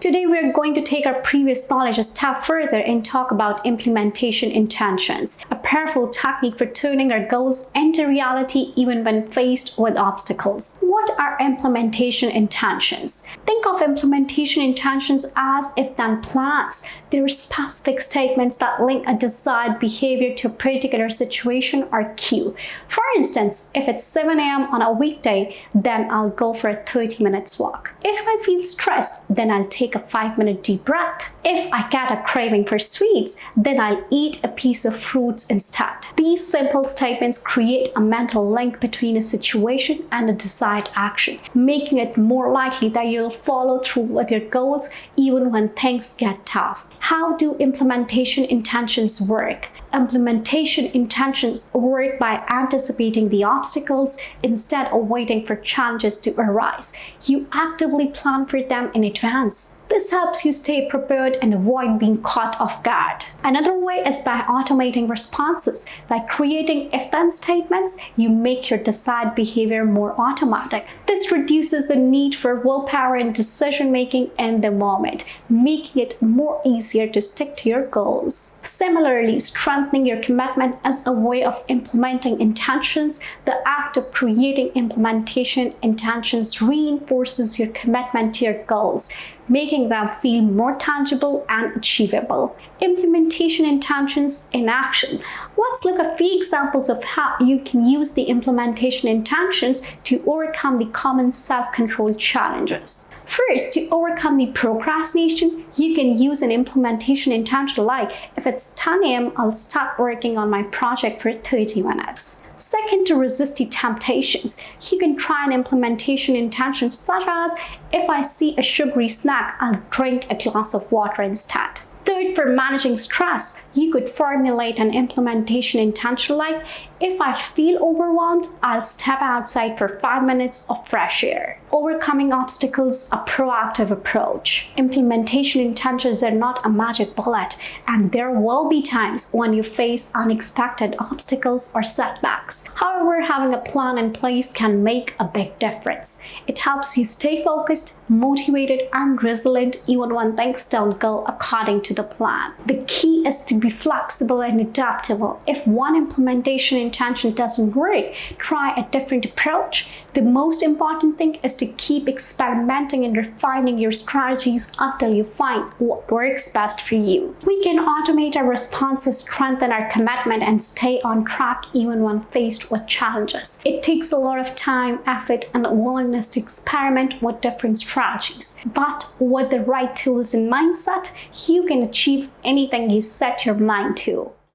Today we're going to take our previous knowledge a step further and talk about implementation intentions, a powerful technique for turning our goals into reality even when faced with obstacles. What are implementation intentions? Think of implementation intentions as if-then plans. They are specific statements that link a desired behavior to a particular situation or cue. For instance, if it's 7 a.m. on a weekday, then I'll go for a 30 minutes walk. If I feel stressed, then I'll take a 5-minute deep breath. If I get a craving for sweets, then I'll eat a piece of fruits instead. These simple statements create a mental link between a situation and a desired action, making it more likely that you'll follow through with your goals even when things get tough. How do implementation intentions work? Implementation intentions work by anticipating the obstacles instead of waiting for challenges to arise. You actively plan for them in advance. This helps you stay prepared and avoid being caught off guard. Another way is by automating responses. By creating if-then statements, you make your desired behavior more automatic. This reduces the need for willpower and decision-making in the moment, making it more easier to stick to your goals. Similarly, strengthening your commitment is a way of implementing intentions. The act of creating implementation intentions reinforces your commitment to your goals, making them feel more tangible and achievable. Implementation intentions in action. Let's look at a few examples of how you can use the implementation intentions to overcome the common self-control challenges. First, to overcome the procrastination, you can use an implementation intention like, if it's 10 a.m., I'll start working on my project for 30 minutes. Second, to resist the temptations, you can try an implementation intention such as, if I see a sugary snack, I'll drink a glass of water instead. Third, for managing stress, you could formulate an implementation intention like, if I feel overwhelmed, I'll step outside for 5 minutes of fresh air. Overcoming obstacles, a proactive approach. Implementation intentions are not a magic bullet, and there will be times when you face unexpected obstacles or setbacks. However, having a plan in place can make a big difference. It helps you stay focused, motivated, and resilient even when things don't go according to the plan. The key is to be flexible and adaptable. If one implementation intention doesn't work, try a different approach. The most important thing is to keep experimenting and refining your strategies until you find what works best for you. We can automate our responses, strengthen our commitment, and stay on track even when faced with challenges. It takes a lot of time, effort, and a willingness to experiment with different strategies. But with the right tools and mindset, you can achieve anything you set your mind to.